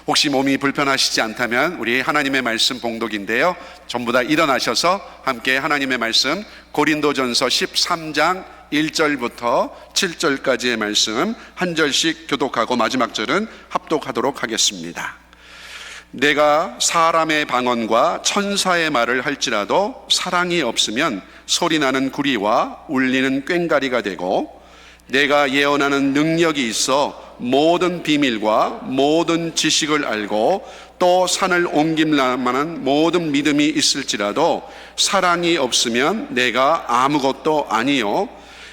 혹시 몸이 불편하시지 않다면 우리 하나님의 말씀 봉독인데요, 전부 다 일어나셔서 함께 하나님의 말씀 고린도전서 13장 1절부터 7절까지의 말씀 한 절씩 교독하고 마지막 절은 합독하도록 하겠습니다. 내가 사람의 방언과 천사의 말을 할지라도 사랑이 없으면 소리나는 구리와 울리는 꽹과리가 되고, 내가 예언하는 능력이 있어 모든 비밀과 모든 지식을 알고 또 산을 옮길만한 모든 믿음이 있을지라도 사랑이 없으면 내가 아무것도 아니요,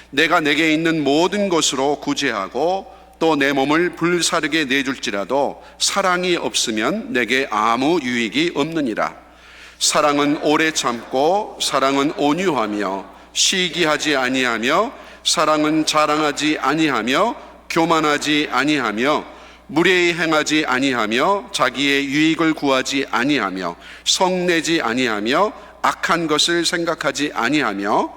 내가 내게 있는 모든 것으로 구제하고 또 내 몸을 불사르게 내줄지라도 사랑이 없으면 내게 아무 유익이 없느니라. 사랑은 오래 참고 사랑은 온유하며 시기하지 아니하며 사랑은 자랑하지 아니하며 교만하지 아니하며 무례히 행하지 아니하며 자기의 유익을 구하지 아니하며 성내지 아니하며 악한 것을 생각하지 아니하며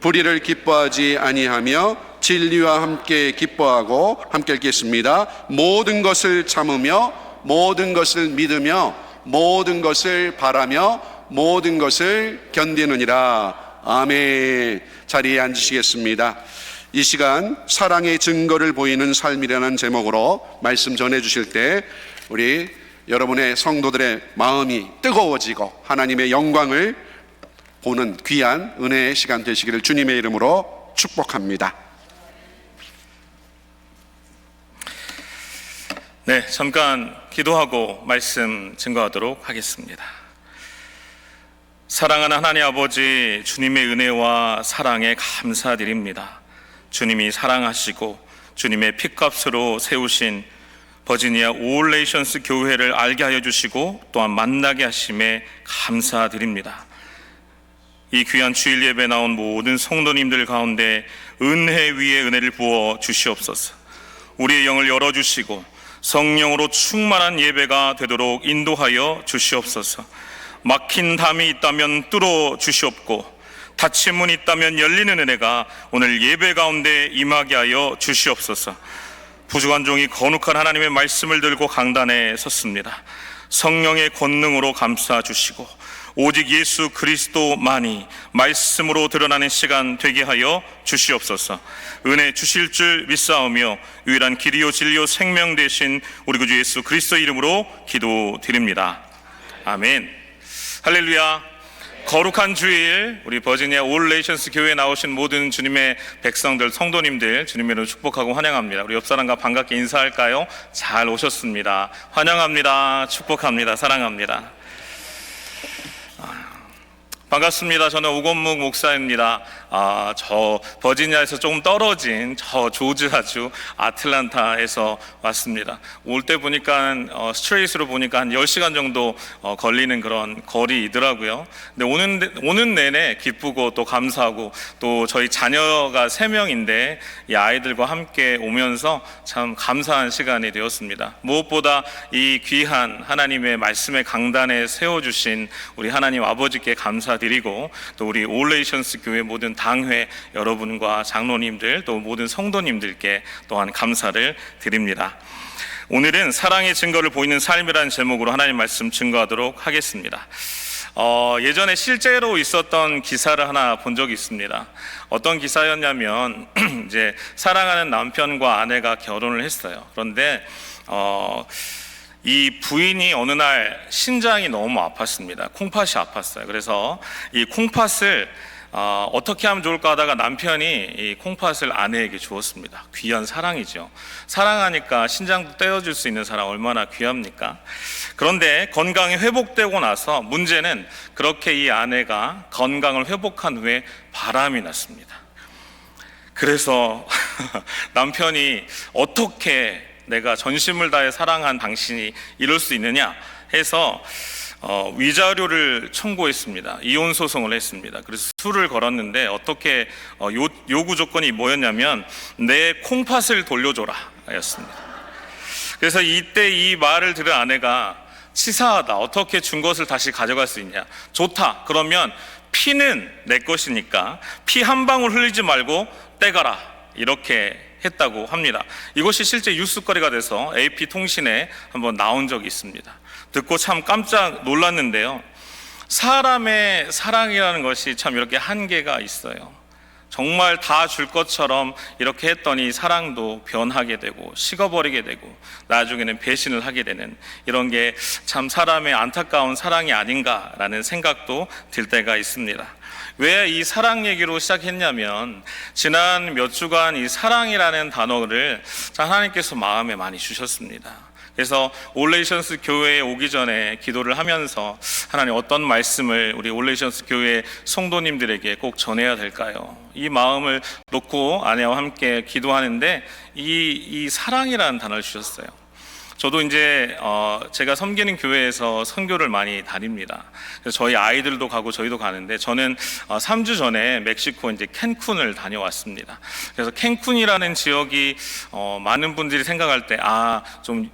불의를 기뻐하지 아니하며 진리와 함께 기뻐하고, 함께 읽겠습니다. 모든 것을 참으며 모든 것을 믿으며 모든 것을 바라며 모든 것을 견디느니라. 아멘. 자리에 앉으시겠습니다. 이 시간 사랑의 증거를 보이는 삶이라는 제목으로 말씀 전해주실 때 우리 여러분의 성도들의 마음이 뜨거워지고 하나님의 영광을 보는 귀한 은혜의 시간 되시기를 주님의 이름으로 축복합니다. 네, 잠깐 기도하고 말씀 증거하도록 하겠습니다. 사랑하는 하나님 아버지, 주님의 은혜와 사랑에 감사드립니다. 주님이 사랑하시고 주님의 피값으로 세우신 버지니아 오울레이션스 교회를 알게 하여 주시고 또한 만나게 하심에 감사드립니다. 이 귀한 주일 예배 나온 모든 성도님들 가운데 은혜 위에 은혜를 부어 주시옵소서. 우리의 영을 열어주시고 성령으로 충만한 예배가 되도록 인도하여 주시옵소서. 막힌 담이 있다면 뚫어 주시옵고 닫힌 문이 있다면 열리는 은혜가 오늘 예배 가운데 임하게 하여 주시옵소서. 부족한 종이 거룩한 하나님의 말씀을 들고 강단에 섰습니다. 성령의 권능으로 감싸 주시고 오직 예수 그리스도만이 말씀으로 드러나는 시간 되게 하여 주시옵소서. 은혜 주실 줄 믿사오며 유일한 길이요 진리요 생명 되신 우리 구주 예수 그리스도 이름으로 기도드립니다. 아멘. 할렐루야. 거룩한 주일, 우리 버지니아 오울레이션스 교회에 나오신 모든 주님의 백성들, 성도님들 주님의 이름으로 축복하고 환영합니다. 우리 옆사람과 반갑게 인사할까요? 잘 오셨습니다. 환영합니다. 축복합니다. 사랑합니다. 반갑습니다. 저는 오건묵 목사입니다. 저 버지니아에서 조금 떨어진 저 조지아주 아틀란타에서 왔습니다. 올 때 보니까 스트레이트로 보니까 한 10시간 정도 걸리는 그런 거리이더라고요. 근데 오는 내내 기쁘고 또 감사하고, 또 저희 자녀가 3명인데 이 아이들과 함께 오면서 참 감사한 시간이 되었습니다. 무엇보다 이 귀한 하나님의 말씀의 강단에 세워주신 우리 하나님 아버지께 감사드리고, 또 우리 오울레이션스 교회 모든 당회 여러분과 장로님들 또 모든 성도님들께 또한 감사를 드립니다. 오늘은 사랑의 증거를 보이는 삶이라는 제목으로 하나님 말씀 증거하도록 하겠습니다. 예전에 실제로 있었던 기사를 하나 본 적이 있습니다. 어떤 기사였냐면 이제 사랑하는 남편과 아내가 결혼을 했어요. 그런데 이 부인이 어느 날 신장이 너무 아팠습니다. 콩팥이 아팠어요. 그래서 이 콩팥을 어떻게 하면 좋을까 하다가 남편이 이 콩팥을 아내에게 주었습니다. 귀한 사랑이죠. 사랑하니까 신장도 떼어줄 수 있는 사람 얼마나 귀합니까? 그런데 건강이 회복되고 나서 문제는 그렇게 이 아내가 건강을 회복한 후에 바람이 났습니다. 그래서 남편이 어떻게 내가 전심을 다해 사랑한 당신이 이럴 수 있느냐 해서 위자료를 청구했습니다. 이혼 소송을 했습니다. 그래서 수를 걸었는데 어떻게 요구 조건이 뭐였냐면 내 콩팥을 돌려줘라 였습니다. 그래서 이때 이 말을 들은 아내가 치사하다, 어떻게 준 것을 다시 가져갈 수 있냐, 좋다, 그러면 피는 내 것이니까 피 한 방울 흘리지 말고 떼가라, 이렇게 했다고 합니다. 이것이 실제 뉴스거리가 돼서 AP통신에 한번 나온 적이 있습니다. 듣고 참 깜짝 놀랐는데요. 사람의 사랑이라는 것이 참 이렇게 한계가 있어요. 정말 다 줄 것처럼 이렇게 했더니 사랑도 변하게 되고 식어버리게 되고 나중에는 배신을 하게 되는, 이런 게 참 사람의 안타까운 사랑이 아닌가라는 생각도 들 때가 있습니다. 왜 이 사랑 얘기로 시작했냐면, 지난 몇 주간 이 사랑이라는 단어를 하나님께서 마음에 많이 주셨습니다. 그래서 올레이션스 교회에 오기 전에 기도를 하면서 하나님, 어떤 말씀을 우리 올레이션스 교회 성도님들에게 꼭 전해야 될까요? 이 마음을 놓고 아내와 함께 기도하는데 이 사랑이라는 단어를 주셨어요. 저도 이제 제가 섬기는 교회에서 선교를 많이 다닙니다. 그래서 저희 아이들도 가고 저희도 가는데, 저는 3주 전에 멕시코 이제 캔쿤을 다녀왔습니다. 그래서 캔쿤이라는 지역이 많은 분들이 생각할 때 좀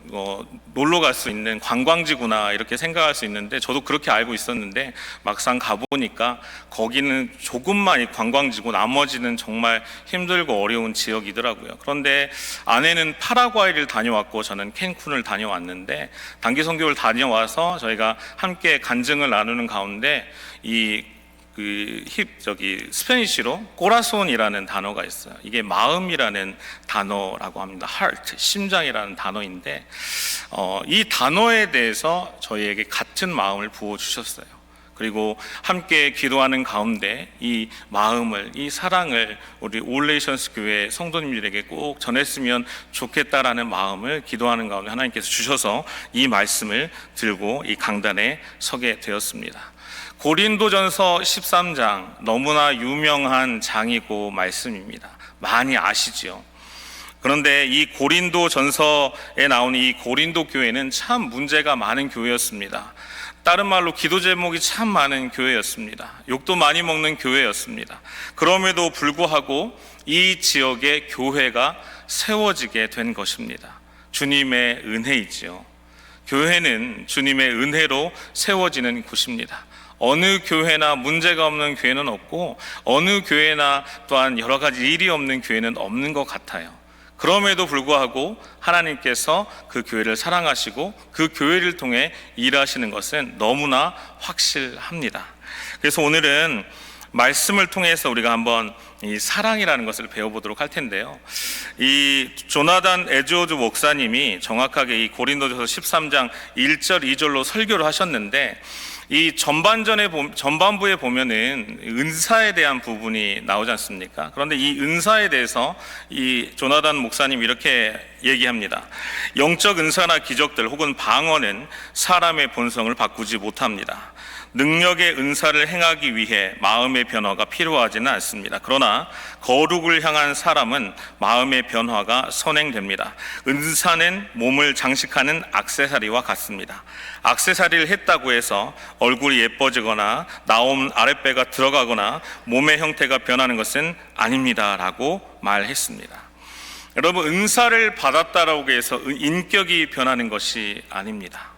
놀러 갈 수 있는 관광지구나 이렇게 생각할 수 있는데, 저도 그렇게 알고 있었는데 막상 가보니까 거기는 조금만 관광지고 나머지는 정말 힘들고 어려운 지역이더라고요. 그런데 아내는 파라과이를 다녀왔고 저는 캔쿤을 다녀왔는데, 단기 선교를 다녀와서 저희가 함께 간증을 나누는 가운데 스페니쉬로 꼬라손이라는 단어가 있어요. 이게 마음이라는 단어라고 합니다. heart, 심장이라는 단어인데, 이 단어에 대해서 저희에게 같은 마음을 부어주셨어요. 그리고 함께 기도하는 가운데 이 마음을, 이 사랑을 우리 올레이션스 교회 성도님들에게 꼭 전했으면 좋겠다라는 마음을 기도하는 가운데 하나님께서 주셔서 이 말씀을 들고 이 강단에 서게 되었습니다. 고린도전서 13장, 너무나 유명한 장이고 말씀입니다. 많이 아시지요? 그런데 이 고린도전서에 나오는 이 고린도 교회는 참 문제가 많은 교회였습니다. 다른 말로 기도 제목이 참 많은 교회였습니다. 욕도 많이 먹는 교회였습니다. 그럼에도 불구하고 이 지역에 교회가 세워지게 된 것입니다. 주님의 은혜이지요. 교회는 주님의 은혜로 세워지는 곳입니다. 어느 교회나 문제가 없는 교회는 없고, 어느 교회나 또한 여러 가지 일이 없는 교회는 없는 것 같아요. 그럼에도 불구하고 하나님께서 그 교회를 사랑하시고 그 교회를 통해 일하시는 것은 너무나 확실합니다. 그래서 오늘은 말씀을 통해서 우리가 한번 이 사랑이라는 것을 배워보도록 할 텐데요. 이 조나단 에드워드 목사님이 정확하게 이 고린도전서 13장 1절 2절로 설교를 하셨는데, 이 전반부에 보면은 은사에 대한 부분이 나오지 않습니까? 그런데 이 은사에 대해서 이 조나단 목사님 이렇게 얘기합니다. 영적 은사나 기적들 혹은 방언은 사람의 본성을 바꾸지 못합니다. 능력의 은사를 행하기 위해 마음의 변화가 필요하지는 않습니다. 그러나 거룩을 향한 사람은 마음의 변화가 선행됩니다. 은사는 몸을 장식하는 액세서리와 같습니다. 액세서리를 했다고 해서 얼굴이 예뻐지거나 나온 아랫배가 들어가거나 몸의 형태가 변하는 것은 아닙니다 라고 말했습니다. 여러분, 은사를 받았다라고 해서 인격이 변하는 것이 아닙니다.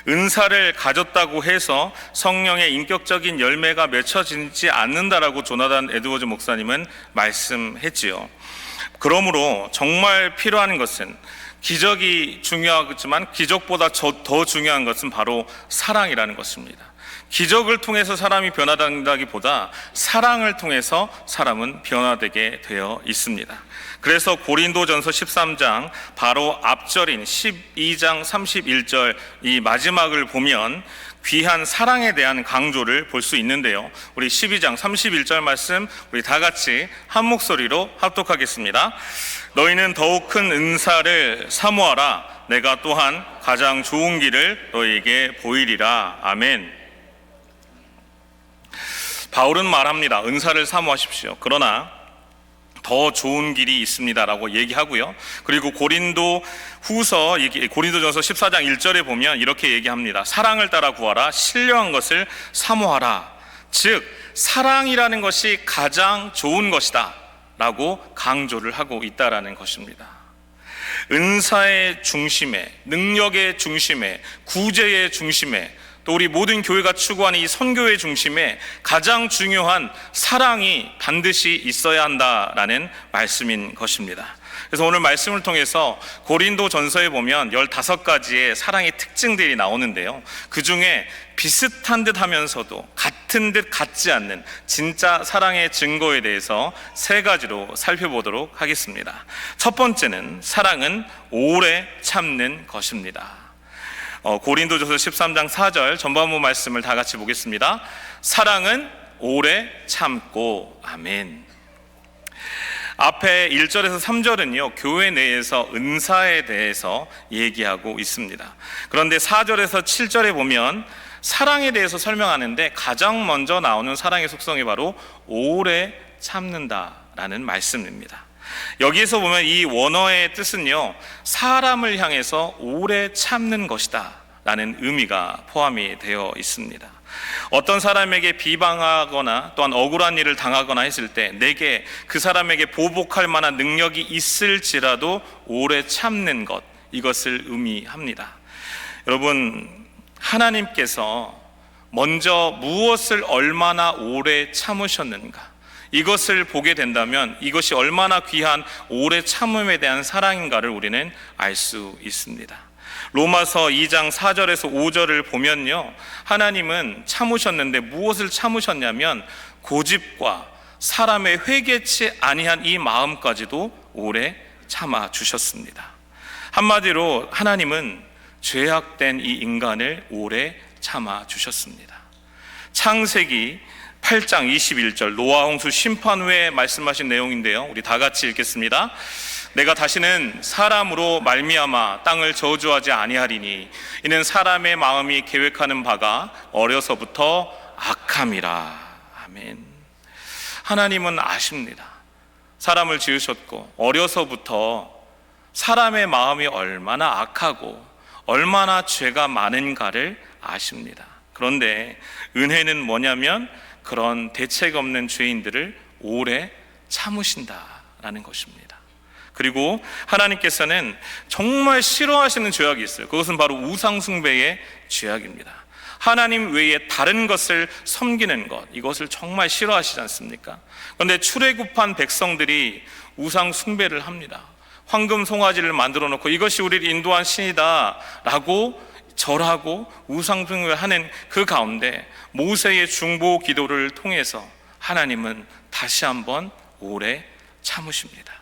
은사를 가졌다고 해서 성령의 인격적인 열매가 맺혀지지 않는다라고 조나단 에드워즈 목사님은 말씀했지요. 그러므로 정말 필요한 것은, 기적이 중요하지만 기적보다 더 중요한 것은 바로 사랑이라는 것입니다. 기적을 통해서 사람이 변화된다기보다 사랑을 통해서 사람은 변화되게 되어 있습니다. 그래서 고린도전서 13장 바로 앞절인 12장 31절 이 마지막을 보면 귀한 사랑에 대한 강조를 볼 수 있는데요. 우리 12장 31절 말씀 우리 다 같이 한 목소리로 합독하겠습니다. 너희는 더욱 큰 은사를 사모하라. 내가 또한 가장 좋은 길을 너희에게 보이리라. 아멘. 바울은 말합니다. 은사를 사모하십시오. 그러나 더 좋은 길이 있습니다라고 얘기하고요. 그리고 고린도전서 14장 1절에 보면 이렇게 얘기합니다. 사랑을 따라 구하라. 신령한 것을 사모하라. 즉 사랑이라는 것이 가장 좋은 것이다 라고 강조를 하고 있다라는 것입니다. 은사의 중심에, 능력의 중심에, 구제의 중심에, 또 우리 모든 교회가 추구하는 이 선교의 중심에 가장 중요한 사랑이 반드시 있어야 한다라는 말씀인 것입니다. 그래서 오늘 말씀을 통해서 고린도 전서에 보면 15가지의 사랑의 특징들이 나오는데요, 그 중에 비슷한 듯 하면서도 같은 듯 같지 않는 진짜 사랑의 증거에 대해서 3가지로 살펴보도록 하겠습니다. 첫 번째는 사랑은 오래 참는 것입니다. 고린도전서 13장 4절 전반부 말씀을 다 같이 보겠습니다. 사랑은 오래 참고. 아멘. 앞에 1절에서 3절은요, 교회 내에서 은사에 대해서 얘기하고 있습니다. 그런데 4절에서 7절에 보면 사랑에 대해서 설명하는데 가장 먼저 나오는 사랑의 속성이 바로 오래 참는다라는 말씀입니다. 여기에서 보면 이 원어의 뜻은요, 사람을 향해서 오래 참는 것이다 라는 의미가 포함이 되어 있습니다. 어떤 사람에게 비방하거나 또한 억울한 일을 당하거나 했을 때 내게 그 사람에게 보복할 만한 능력이 있을지라도 오래 참는 것, 이것을 의미합니다. 여러분, 하나님께서 먼저 무엇을 얼마나 오래 참으셨는가, 이것을 보게 된다면 이것이 얼마나 귀한 오래 참음에 대한 사랑인가를 우리는 알 수 있습니다. 로마서 2장 4절에서 5절을 보면요, 하나님은 참으셨는데 무엇을 참으셨냐면 고집과 사람의 회개치 아니한 이 마음까지도 오래 참아 주셨습니다. 한마디로 하나님은 죄악된 이 인간을 오래 참아 주셨습니다. 창세기 8장 21절 노아 홍수 심판 후에 말씀하신 내용인데요, 우리 다 같이 읽겠습니다. 내가 다시는 사람으로 말미암아 땅을 저주하지 아니하리니 이는 사람의 마음이 계획하는 바가 어려서부터 악함이라. 아멘. 하나님은 아십니다. 사람을 지으셨고 어려서부터 사람의 마음이 얼마나 악하고 얼마나 죄가 많은가를 아십니다. 그런데 은혜는 뭐냐면 그런 대책 없는 죄인들을 오래 참으신다라는 것입니다. 그리고 하나님께서는 정말 싫어하시는 죄악이 있어요. 그것은 바로 우상숭배의 죄악입니다. 하나님 외에 다른 것을 섬기는 것, 이것을 정말 싫어하시지 않습니까? 그런데 출애굽한 백성들이 우상숭배를 합니다. 황금 송아지를 만들어 놓고 이것이 우리를 인도한 신이다 라고 절하고 우상숭배를 하는 그 가운데 모세의 중보 기도를 통해서 하나님은 다시 한번 오래 참으십니다.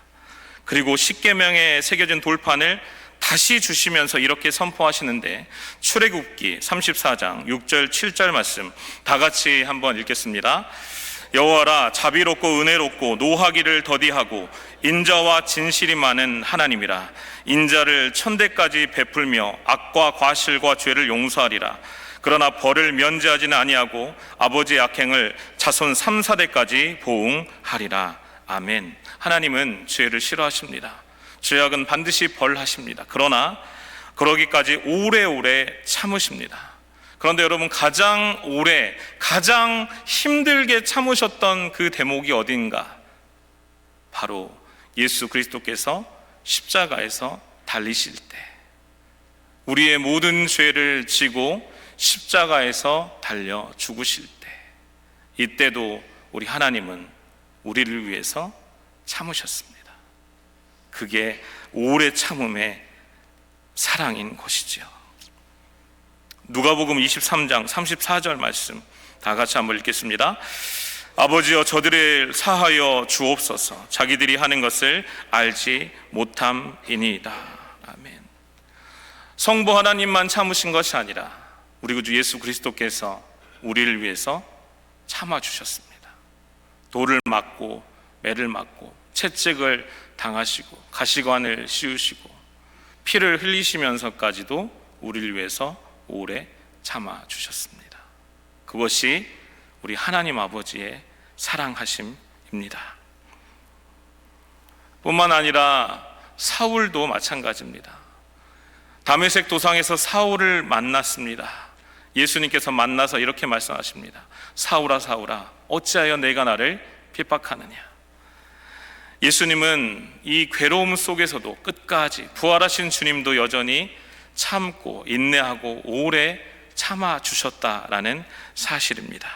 그리고 십계명에 새겨진 돌판을 다시 주시면서 이렇게 선포하시는데, 출애굽기 34장 6절 7절 말씀 다 같이 한번 읽겠습니다. 여호와라, 자비롭고 은혜롭고 노하기를 더디하고 인자와 진실이 많은 하나님이라. 인자를 천대까지 베풀며 악과 과실과 죄를 용서하리라. 그러나 벌을 면제하지는 아니하고 아버지의 악행을 자손 3, 4대까지 보응하리라. 아멘. 하나님은 죄를 싫어하십니다. 죄악은 반드시 벌하십니다. 그러나 그러기까지 오래오래 참으십니다. 그런데 여러분, 가장 오래, 가장 힘들게 참으셨던 그 대목이 어딘가? 바로 예수 그리스도께서 십자가에서 달리실 때, 우리의 모든 죄를 지고 십자가에서 달려 죽으실 때, 이때도 우리 하나님은 우리를 위해서 참으셨습니다. 그게 오래 참음의 사랑인 것이지요. 누가복음 23장 34절 말씀 다 같이 한번 읽겠습니다. 아버지여, 저들을 사하여 주옵소서. 자기들이 하는 것을 알지 못함이니이다. 아멘. 성부 하나님만 참으신 것이 아니라 우리 구주 예수 그리스도께서 우리를 위해서 참아주셨습니다. 돌을 맞고 매를 맞고 채찍을 당하시고 가시관을 씌우시고 피를 흘리시면서까지도 우리를 위해서 오래 참아주셨습니다. 그것이 우리 하나님 아버지의 사랑하심입니다. 뿐만 아니라 사울도 마찬가지입니다. 다메섹 도상에서 사울을 만났습니다. 예수님께서 만나서 이렇게 말씀하십니다. 사울아, 사울아, 어찌하여 내가 나를 핍박하느냐. 예수님은 이 괴로움 속에서도 끝까지, 부활하신 주님도 여전히 참고 인내하고 오래 참아주셨다라는 사실입니다.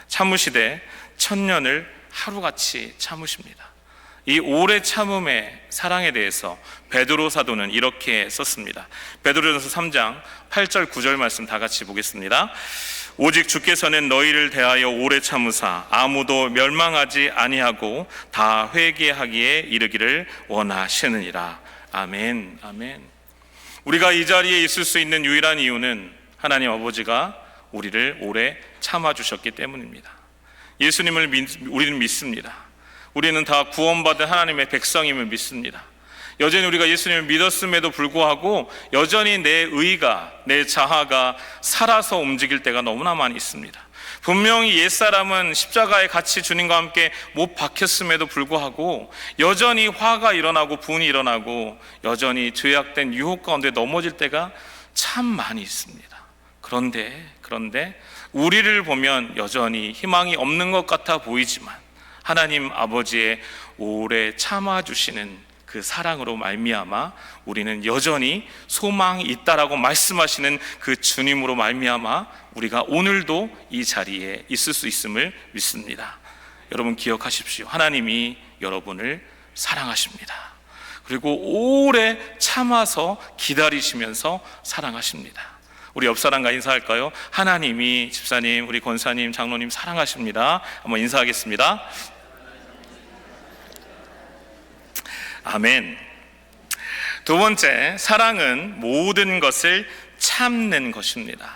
참으시되 천년을 하루같이 참으십니다. 이 오래 참음의 사랑에 대해서 베드로 사도는 이렇게 썼습니다. 베드로전서 3장 8절 9절 말씀 다 같이 보겠습니다. 오직 주께서는 너희를 대하여 오래 참으사 아무도 멸망하지 아니하고 다 회개하기에 이르기를 원하시느니라. 아멘. 아멘. 우리가 이 자리에 있을 수 있는 유일한 이유는 하나님 아버지가 우리를 오래 참아주셨기 때문입니다. 예수님을 우리는 믿습니다. 우리는 다 구원받은 하나님의 백성임을 믿습니다. 여전히 우리가 예수님을 믿었음에도 불구하고 여전히 내 의가, 내 자아가 살아서 움직일 때가 너무나 많이 있습니다. 분명히 옛사람은 십자가에 같이 주님과 함께 못 박혔음에도 불구하고 여전히 화가 일어나고 분이 일어나고 여전히 죄악된 유혹 가운데 넘어질 때가 참 많이 있습니다. 그런데 우리를 보면 여전히 희망이 없는 것 같아 보이지만 하나님 아버지의 오래 참아주시는 그 사랑으로 말미암아 우리는 여전히 소망이 있다라고 말씀하시는 그 주님으로 말미암아 우리가 오늘도 이 자리에 있을 수 있음을 믿습니다. 여러분 기억하십시오. 하나님이 여러분을 사랑하십니다. 그리고 오래 참아서 기다리시면서 사랑하십니다. 우리 옆 사람과 인사할까요? 하나님이 집사님, 우리 권사님, 장로님 사랑하십니다. 한번 인사하겠습니다. 아멘. 두 번째, 사랑은 모든 것을 참는 것입니다.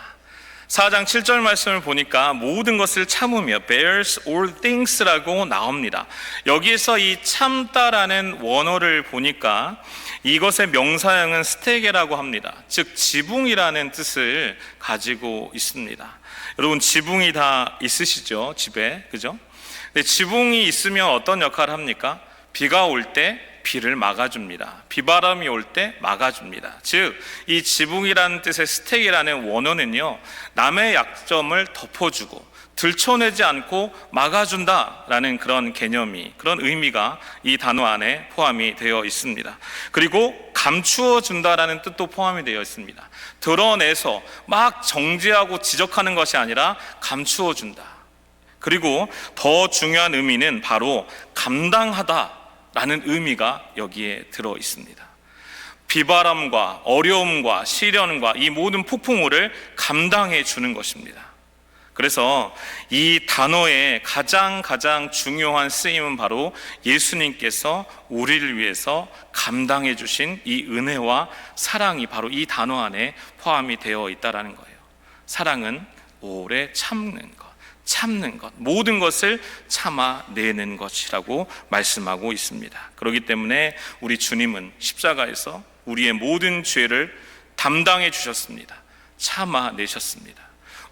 4장 7절 말씀을 보니까 모든 것을 참으며 bears all things라고 나옵니다. 여기에서 이 참다라는 원어를 보니까 이것의 명사형은 스테게라고 합니다. 즉 지붕이라는 뜻을 가지고 있습니다. 여러분 지붕이 다 있으시죠? 집에, 그죠? 근데 지붕이 있으면 어떤 역할을 합니까? 비가 올 때 비를 막아줍니다. 비바람이 올 때 막아줍니다. 즉, 이 지붕이라는 뜻의 스택이라는 원어는요, 남의 약점을 덮어주고 들춰내지 않고 막아준다라는 그런 개념이, 그런 의미가 이 단어 안에 포함이 되어 있습니다. 그리고 감추어준다라는 뜻도 포함이 되어 있습니다. 드러내서 막 정죄하고 지적하는 것이 아니라 감추어준다. 그리고 더 중요한 의미는 바로 감당하다 라는 의미가 여기에 들어 있습니다. 비바람과 어려움과 시련과 이 모든 폭풍우를 감당해 주는 것입니다. 그래서 이 단어의 가장 중요한 쓰임은 바로 예수님께서 우리를 위해서 감당해 주신 이 은혜와 사랑이 바로 이 단어 안에 포함이 되어 있다는 거예요. 사랑은 오래 참는 것, 모든 것을 참아내는 것이라고 말씀하고 있습니다. 그렇기 때문에 우리 주님은 십자가에서 우리의 모든 죄를 담당해 주셨습니다. 참아내셨습니다.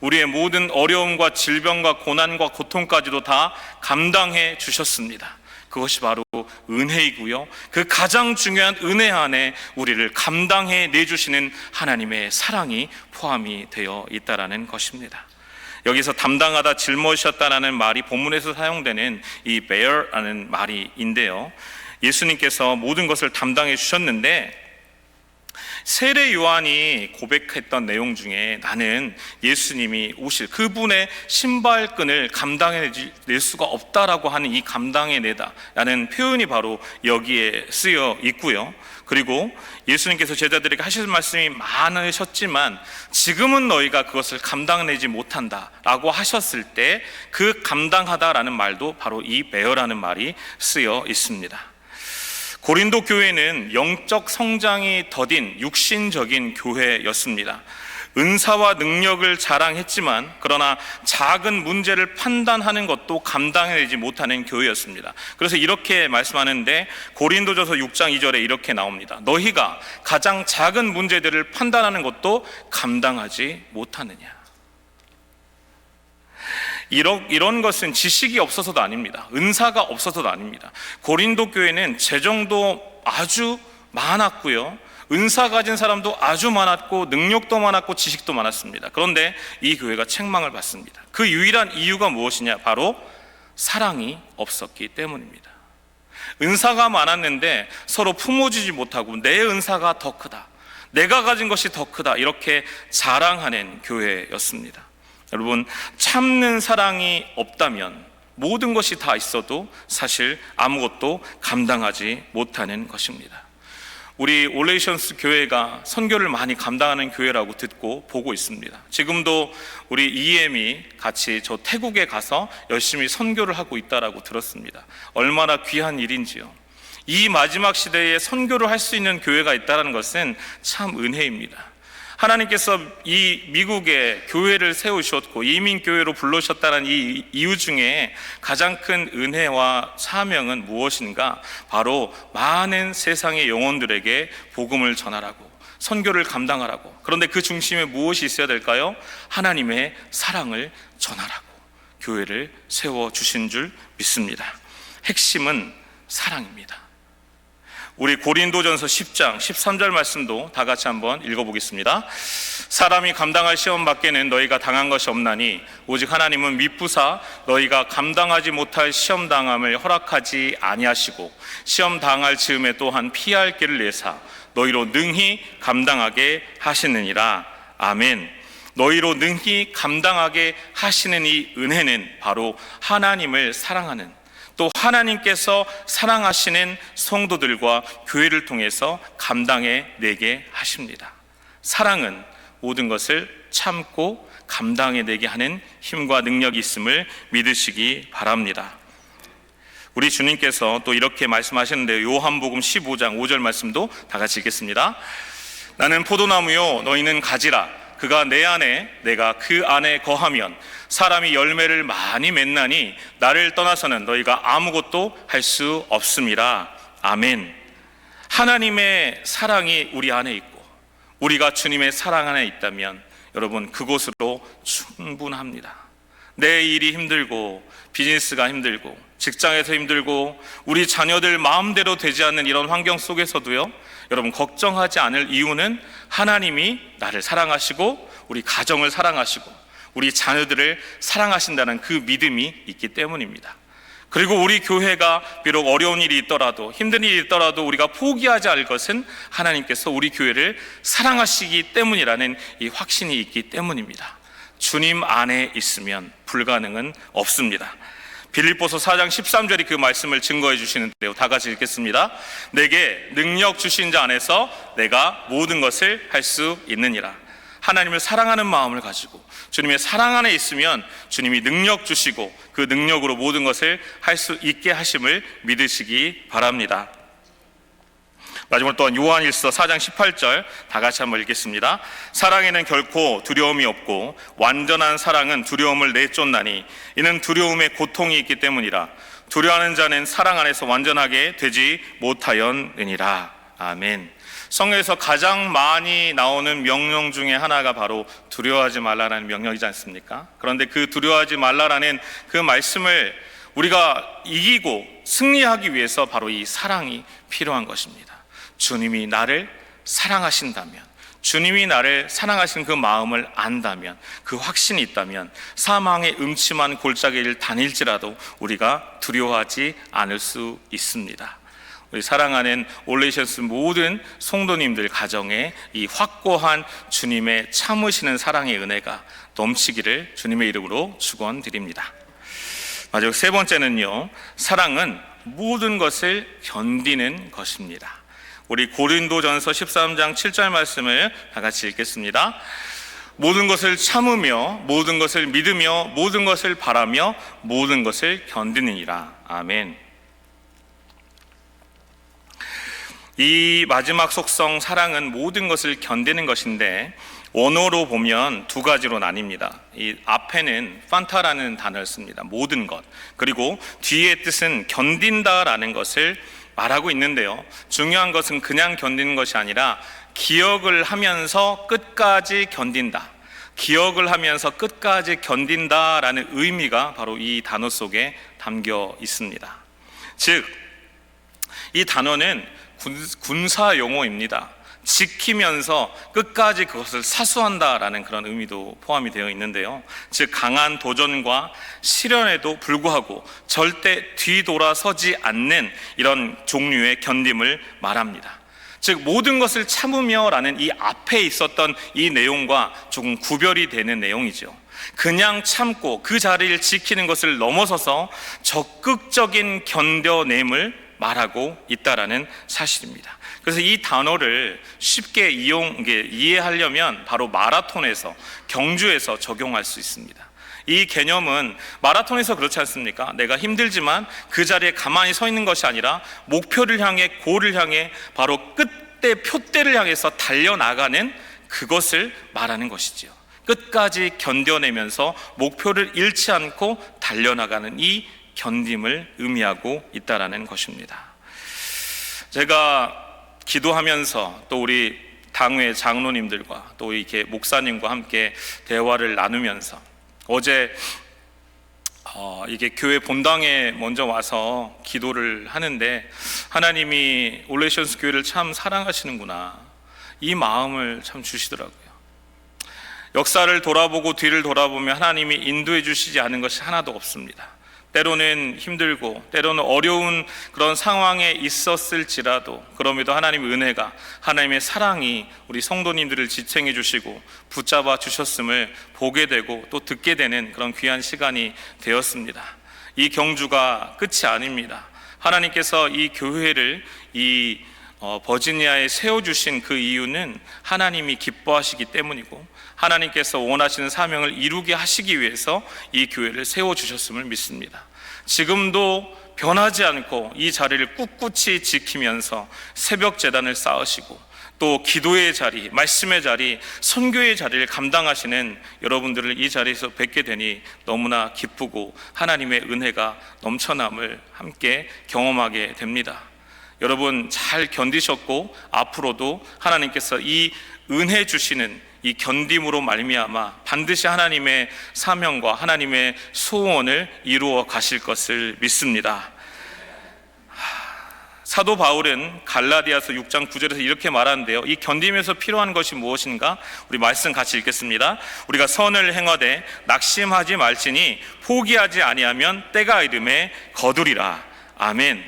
우리의 모든 어려움과 질병과 고난과 고통까지도 다 감당해 주셨습니다. 그것이 바로 은혜이고요, 그 가장 중요한 은혜 안에 우리를 감당해 내주시는 하나님의 사랑이 포함이 되어 있다는 것입니다. 여기서 담당하다, 짊어지셨다라는 말이 본문에서 사용되는 이 bear라는 말인데요, 예수님께서 모든 것을 담당해 주셨는데 세례 요한이 고백했던 내용 중에 나는 예수님이 오실 그분의 신발끈을 감당해낼 수가 없다라고 하는 이 감당해내다라는 표현이 바로 여기에 쓰여 있고요. 그리고 예수님께서 제자들에게 하실 말씀이 많으셨지만 지금은 너희가 그것을 감당내지 못한다라고 하셨을 때 그 감당하다라는 말도 바로 이 bear라는 말이 쓰여 있습니다. 고린도 교회는 영적 성장이 더딘 육신적인 교회였습니다. 은사와 능력을 자랑했지만 그러나 작은 문제를 판단하는 것도 감당해내지 못하는 교회였습니다. 그래서 이렇게 말씀하는데 고린도전서 6장 2절에 이렇게 나옵니다. 너희가 가장 작은 문제들을 판단하는 것도 감당하지 못하느냐. 이런 것은 지식이 없어서도 아닙니다. 은사가 없어서도 아닙니다. 고린도 교회는 재정도 아주 많았고요, 은사 가진 사람도 아주 많았고 능력도 많았고 지식도 많았습니다. 그런데 이 교회가 책망을 받습니다. 그 유일한 이유가 무엇이냐? 바로 사랑이 없었기 때문입니다. 은사가 많았는데 서로 품어주지 못하고 내 은사가 더 크다, 내가 가진 것이 더 크다, 이렇게 자랑하는 교회였습니다. 여러분, 참는 사랑이 없다면 모든 것이 다 있어도 사실 아무것도 감당하지 못하는 것입니다. 우리 올레이션스 교회가 선교를 많이 감당하는 교회라고 듣고 보고 있습니다. 지금도 우리 EM이 같이 저 태국에 가서 열심히 선교를 하고 있다라고 들었습니다. 얼마나 귀한 일인지요. 이 마지막 시대에 선교를 할 수 있는 교회가 있다는 것은 참 은혜입니다. 하나님께서 이 미국에 교회를 세우셨고 이민교회로 불러주셨다는 이 이유 중에 가장 큰 은혜와 사명은 무엇인가? 바로 많은 세상의 영혼들에게 복음을 전하라고, 선교를 감당하라고. 그런데 그 중심에 무엇이 있어야 될까요? 하나님의 사랑을 전하라고 교회를 세워주신 줄 믿습니다. 핵심은 사랑입니다. 우리 고린도전서 10장 13절 말씀도 다 같이 한번 읽어보겠습니다. 사람이 감당할 시험 밖에는 너희가 당한 것이 없나니 오직 하나님은 미쁘사 너희가 감당하지 못할 시험 당함을 허락하지 아니하시고 시험 당할 즈음에 또한 피할 길을 내사 너희로 능히 감당하게 하시느니라. 아멘. 너희로 능히 감당하게 하시는 이 은혜는 바로 하나님을 사랑하는, 또 하나님께서 사랑하시는 성도들과 교회를 통해서 감당해 내게 하십니다. 사랑은 모든 것을 참고 감당해 내게 하는 힘과 능력이 있음을 믿으시기 바랍니다. 우리 주님께서 또 이렇게 말씀하셨는데요. 요한복음 15장 5절 말씀도 다 같이 읽겠습니다. 나는 포도나무요 너희는 가지라. 그가 내 안에 내가 그 안에 거하면 사람이 열매를 많이 맺나니 나를 떠나서는 너희가 아무것도 할 수 없음이라. 아멘. 하나님의 사랑이 우리 안에 있고 우리가 주님의 사랑 안에 있다면 여러분 그것으로 충분합니다. 내 일이 힘들고 비즈니스가 힘들고 직장에서 힘들고 우리 자녀들 마음대로 되지 않는 이런 환경 속에서도요, 여러분 걱정하지 않을 이유는 하나님이 나를 사랑하시고 우리 가정을 사랑하시고 우리 자녀들을 사랑하신다는 그 믿음이 있기 때문입니다. 그리고 우리 교회가 비록 어려운 일이 있더라도 힘든 일이 있더라도 우리가 포기하지 않을 것은 하나님께서 우리 교회를 사랑하시기 때문이라는 이 확신이 있기 때문입니다. 주님 안에 있으면 불가능은 없습니다. 빌립보서 4장 13절이 그 말씀을 증거해 주시는데요. 다 같이 읽겠습니다. 내게 능력 주신 자 안에서 내가 모든 것을 할 수 있느니라. 하나님을 사랑하는 마음을 가지고 주님의 사랑 안에 있으면 주님이 능력 주시고 그 능력으로 모든 것을 할 수 있게 하심을 믿으시기 바랍니다. 마지막으로 또한 요한일서 4장 18절 다 같이 한번 읽겠습니다. 사랑에는 결코 두려움이 없고 완전한 사랑은 두려움을 내쫓나니 이는 두려움에 고통이 있기 때문이라. 두려워하는 자는 사랑 안에서 완전하게 되지 못하였느니라. 아멘. 성경에서 가장 많이 나오는 명령 중에 하나가 바로 두려워하지 말라라는 명령이지 않습니까? 그런데 그 두려워하지 말라라는 그 말씀을 우리가 이기고 승리하기 위해서 바로 이 사랑이 필요한 것입니다. 주님이 나를 사랑하신다면, 주님이 나를 사랑하신 그 마음을 안다면, 그 확신이 있다면 사망의 음침한 골짜기를 다닐지라도 우리가 두려워하지 않을 수 있습니다. 우리 사랑하는 올레이션스 모든 성도님들 가정에 이 확고한 주님의 참으시는 사랑의 은혜가 넘치기를 주님의 이름으로 축원드립니다. 마지막 세 번째는요, 사랑은 모든 것을 견디는 것입니다. 우리 고린도전서 13장 7절 말씀을 다 같이 읽겠습니다. 모든 것을 참으며 모든 것을 믿으며 모든 것을 바라며 모든 것을 견디느니라. 아멘. 이 마지막 속성 사랑은 모든 것을 견디는 것인데 원어로 보면 두 가지로 나뉩니다. 이 앞에는 판타라는 단어를 씁니다. 모든 것. 그리고 뒤의 뜻은 견딘다라는 것을 말하고 있는데요. 중요한 것은 그냥 견디는 것이 아니라 기억을 하면서 끝까지 견딘다. 기억을 하면서 끝까지 견딘다라는 의미가 바로 이 단어 속에 담겨 있습니다. 즉, 이 단어는 군사 용어입니다. 지키면서 끝까지 그것을 사수한다라는 그런 의미도 포함이 되어 있는데요. 즉 강한 도전과 시련에도 불구하고 절대 뒤돌아서지 않는 이런 종류의 견딤을 말합니다. 즉 모든 것을 참으며라는 이 앞에 있었던 이 내용과 조금 구별이 되는 내용이죠. 그냥 참고 그 자리를 지키는 것을 넘어서서 적극적인 견뎌냄을 말하고 있다라는 사실입니다. 그래서 이 단어를 쉽게 이해하려면 바로 마라톤에서, 경주에서 적용할 수 있습니다. 이 개념은 마라톤에서 그렇지 않습니까? 내가 힘들지만 그 자리에 가만히 서 있는 것이 아니라 목표를 향해, 골을 향해, 바로 끝에 표대를 향해서 달려나가는 그것을 말하는 것이지요. 끝까지 견뎌내면서 목표를 잃지 않고 달려나가는 이 견딤을 의미하고 있다라는 것입니다. 제가 기도하면서 또 우리 당회 장로님들과 또 이렇게 목사님과 함께 대화를 나누면서 어제 이게 교회 본당에 먼저 와서 기도를 하는데 하나님이 올레이션스 교회를 참 사랑하시는구나, 이 마음을 참 주시더라고요. 역사를 돌아보고 뒤를 돌아보면 하나님이 인도해 주시지 않은 것이 하나도 없습니다. 때로는 힘들고 때로는 어려운 그런 상황에 있었을지라도 그럼에도 하나님의 은혜가, 하나님의 사랑이 우리 성도님들을 지탱해 주시고 붙잡아 주셨음을 보게 되고 또 듣게 되는 그런 귀한 시간이 되었습니다. 이 경주가 끝이 아닙니다. 하나님께서 이 교회를 버지니아에 세워주신 그 이유는 하나님이 기뻐하시기 때문이고 하나님께서 원하시는 사명을 이루게 하시기 위해서 이 교회를 세워주셨음을 믿습니다. 지금도 변하지 않고 이 자리를 꿋꿋이 지키면서 새벽 제단을 쌓으시고 또 기도의 자리, 말씀의 자리, 선교의 자리를 감당하시는 여러분들을 이 자리에서 뵙게 되니 너무나 기쁘고 하나님의 은혜가 넘쳐남을 함께 경험하게 됩니다. 여러분 잘 견디셨고 앞으로도 하나님께서 이 은혜 주시는 이 견딤으로 말미암아 반드시 하나님의 사명과 하나님의 소원을 이루어 가실 것을 믿습니다. 사도 바울은 갈라디아서 6장 9절에서 이렇게 말하는데요, 이 견딤에서 필요한 것이 무엇인가? 우리 말씀 같이 읽겠습니다. 우리가 선을 행하되 낙심하지 말지니 포기하지 아니하면 때가 이름에 거두리라. 아멘.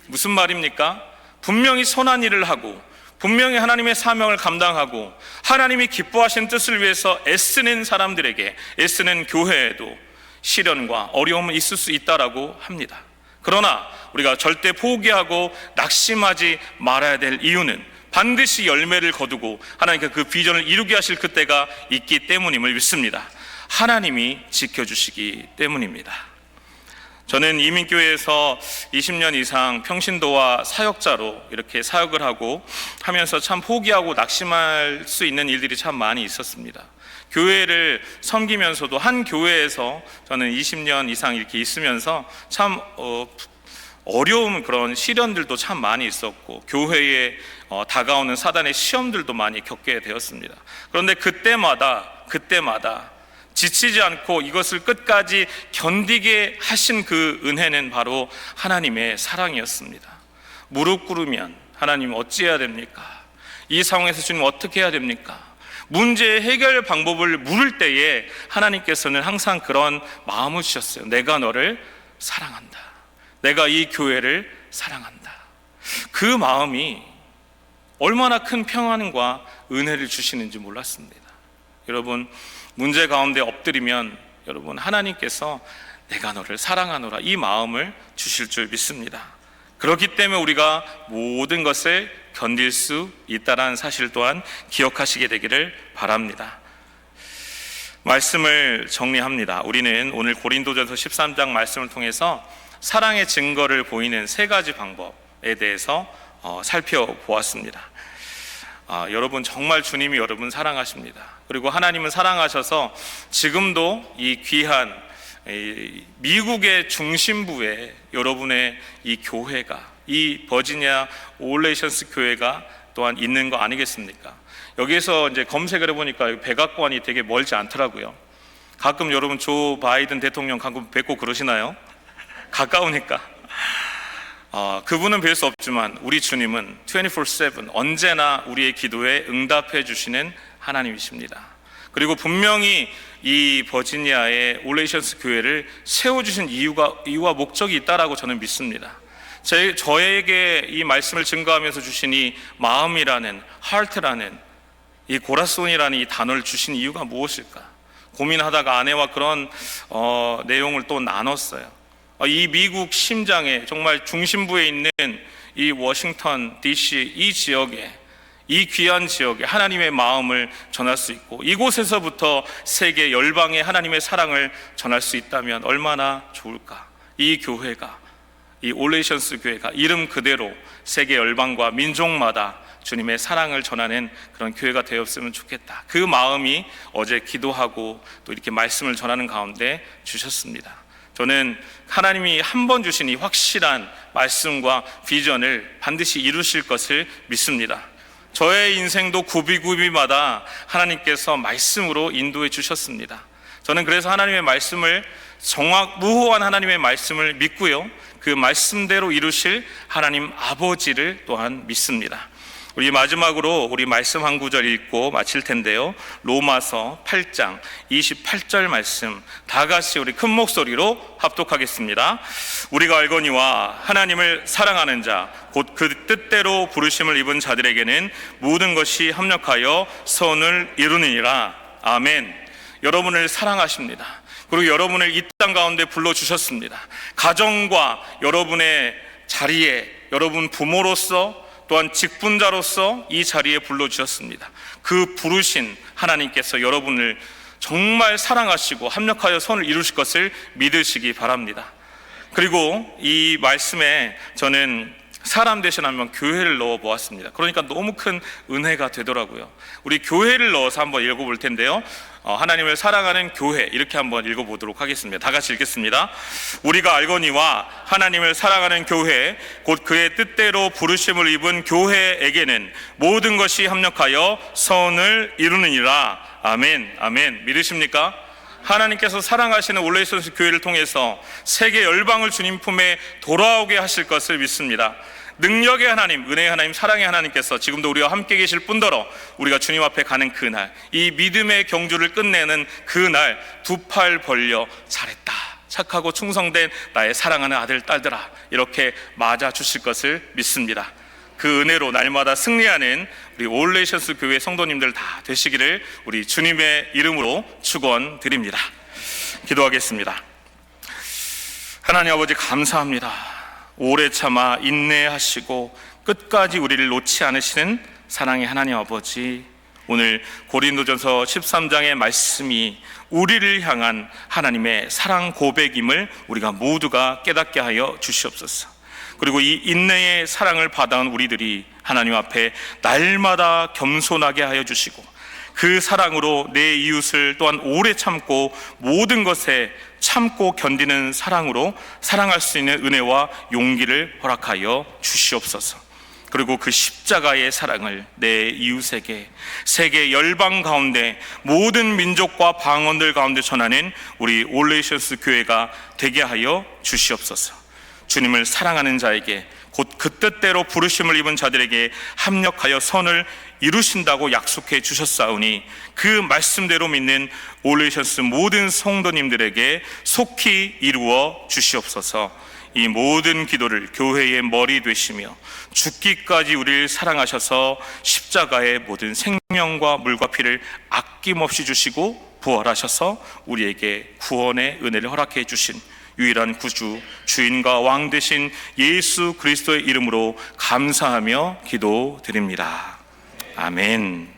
무슨 말입니까? 분명히 선한 일을 하고 분명히 하나님의 사명을 감당하고 하나님이 기뻐하시는 뜻을 위해서 애쓰는 사람들에게, 애쓰는 교회에도 시련과 어려움은 있을 수 있다라고 합니다. 그러나 우리가 절대 포기하고 낙심하지 말아야 될 이유는 반드시 열매를 거두고 하나님께서 그 비전을 이루게 하실 그때가 있기 때문임을 믿습니다. 하나님이 지켜주시기 때문입니다. 저는 이민교회에서 20년 이상 평신도와 사역자로 이렇게 사역을 하고 하면서 참 포기하고 낙심할 수 있는 일들이 참 많이 있었습니다. 교회를 섬기면서도 한 교회에서 저는 20년 이상 이렇게 있으면서 참 어려운 그런 시련들도 참 많이 있었고 교회에 다가오는 사단의 시험들도 많이 겪게 되었습니다. 그런데 그때마다 지치지 않고 이것을 끝까지 견디게 하신 그 은혜는 바로 하나님의 사랑이었습니다. 무릎 꿇으면 하나님 어찌해야 됩니까? 이 상황에서 주님 어떻게 해야 됩니까? 문제의 해결 방법을 물을 때에 하나님께서는 항상 그런 마음을 주셨어요. 내가 너를 사랑한다. 내가 이 교회를 사랑한다. 그 마음이 얼마나 큰 평안과 은혜를 주시는지 몰랐습니다. 여러분, 문제 가운데 엎드리면 여러분 하나님께서 내가 너를 사랑하노라 이 마음을 주실 줄 믿습니다. 그렇기 때문에 우리가 모든 것을 견딜 수 있다는 사실 또한 기억하시게 되기를 바랍니다. 말씀을 정리합니다. 우리는 오늘 고린도전서 13장 말씀을 통해서 사랑의 증거를 보이는 세 가지 방법에 대해서 살펴보았습니다. 여러분 정말 주님이 여러분 사랑하십니다. 그리고 하나님은 사랑하셔서 지금도 이 귀한 미국의 중심부에 여러분의 이 교회가, 이 버지니아 올레이션스 교회가 또한 있는 거 아니겠습니까? 여기에서 이제 검색을 해보니까 백악관이 되게 멀지 않더라고요. 가끔 여러분 조 바이든 대통령 가끔 뵙고 그러시나요? 가까우니까. 그분은 뵐 수 없지만 우리 주님은 24/7 언제나 우리의 기도에 응답해 주시는 하나님이십니다. 그리고 분명히 이 버지니아의 올레이션스 교회를 세워주신 이유와 목적이 있다라고 저는 믿습니다. 저에게 이 말씀을 증거하면서 주신 이 마음이라는, 하트라는, 이 고라손이라는 이 단어를 주신 이유가 무엇일까? 고민하다가 아내와 그런 내용을 또 나눴어요. 이 미국 심장에 정말 중심부에 있는 이 워싱턴 DC 이 지역에, 이 귀한 지역에 하나님의 마음을 전할 수 있고, 이곳에서부터 세계 열방에 하나님의 사랑을 전할 수 있다면 얼마나 좋을까? 이 교회가, 이 올레이션스 교회가 이름 그대로 세계 열방과 민족마다 주님의 사랑을 전하는 그런 교회가 되었으면 좋겠다. 그 마음이 어제 기도하고 또 이렇게 말씀을 전하는 가운데 주셨습니다. 저는 하나님이 한 번 주신 이 확실한 말씀과 비전을 반드시 이루실 것을 믿습니다. 저의 인생도 구비구비마다 하나님께서 말씀으로 인도해 주셨습니다. 저는 그래서 하나님의 말씀을 무호한 하나님의 말씀을 믿고요, 그 말씀대로 이루실 하나님 아버지를 또한 믿습니다. 우리 마지막으로 우리 말씀 한 구절 읽고 마칠 텐데요, 로마서 8장 28절 말씀 다 같이 우리 큰 목소리로 합독하겠습니다. 우리가 알거니와 하나님을 사랑하는 자 곧 그 뜻대로 부르심을 입은 자들에게는 모든 것이 합력하여 선을 이루느니라. 아멘. 여러분을 사랑하십니다. 그리고 여러분을 이 땅 가운데 불러주셨습니다. 가정과 여러분의 자리에, 여러분 부모로서 또한 직분자로서 이 자리에 불러주셨습니다. 그 부르신 하나님께서 여러분을 정말 사랑하시고 합력하여 선을 이루실 것을 믿으시기 바랍니다. 그리고 이 말씀에 저는 사람 대신 한번 교회를 넣어 보았습니다. 그러니까 너무 큰 은혜가 되더라고요. 우리 교회를 넣어서 한번 읽어볼 텐데요, 하나님을 사랑하는 교회, 이렇게 한번 읽어보도록 하겠습니다. 다 같이 읽겠습니다. 우리가 알거니와 하나님을 사랑하는 교회 곧 그의 뜻대로 부르심을 입은 교회에게는 모든 것이 합력하여 선을 이루느니라. 아멘. 아멘. 믿으십니까? 하나님께서 사랑하시는 올레이션스 교회를 통해서 세계 열방을 주님 품에 돌아오게 하실 것을 믿습니다. 능력의 하나님, 은혜의 하나님, 사랑의 하나님께서 지금도 우리와 함께 계실 뿐더러 우리가 주님 앞에 가는 그날, 이 믿음의 경주를 끝내는 그날 두 팔 벌려 잘했다, 착하고 충성된 나의 사랑하는 아들, 딸들아, 이렇게 맞아 주실 것을 믿습니다. 그 은혜로 날마다 승리하는 우리 올레이션스 교회 성도님들 다 되시기를 우리 주님의 이름으로 축원드립니다. 기도하겠습니다. 하나님 아버지, 감사합니다. 오래 참아 인내하시고 끝까지 우리를 놓지 않으시는 사랑의 하나님 아버지, 오늘 고린도전서 13장의 말씀이 우리를 향한 하나님의 사랑 고백임을 우리가 모두가 깨닫게 하여 주시옵소서. 그리고 이 인내의 사랑을 받아온 우리들이 하나님 앞에 날마다 겸손하게 하여 주시고, 그 사랑으로 내 이웃을 또한 오래 참고 모든 것에 참고 견디는 사랑으로 사랑할 수 있는 은혜와 용기를 허락하여 주시옵소서. 그리고 그 십자가의 사랑을 내 이웃에게 세계 열방 가운데 모든 민족과 방언들 가운데 전하는 우리 올레이션스 교회가 되게 하여 주시옵소서. 주님을 사랑하는 자에게 곧 그 뜻대로 부르심을 입은 자들에게 합력하여 선을 이루신다고 약속해 주셨사오니, 그 말씀대로 믿는 올레이션스 모든 성도님들에게 속히 이루어 주시옵소서. 이 모든 기도를 교회의 머리 되시며 죽기까지 우리를 사랑하셔서 십자가의 모든 생명과 물과 피를 아낌없이 주시고 부활하셔서 우리에게 구원의 은혜를 허락해 주신 유일한 구주, 주인과 왕 되신 예수 그리스도의 이름으로 감사하며 기도드립니다. 아멘.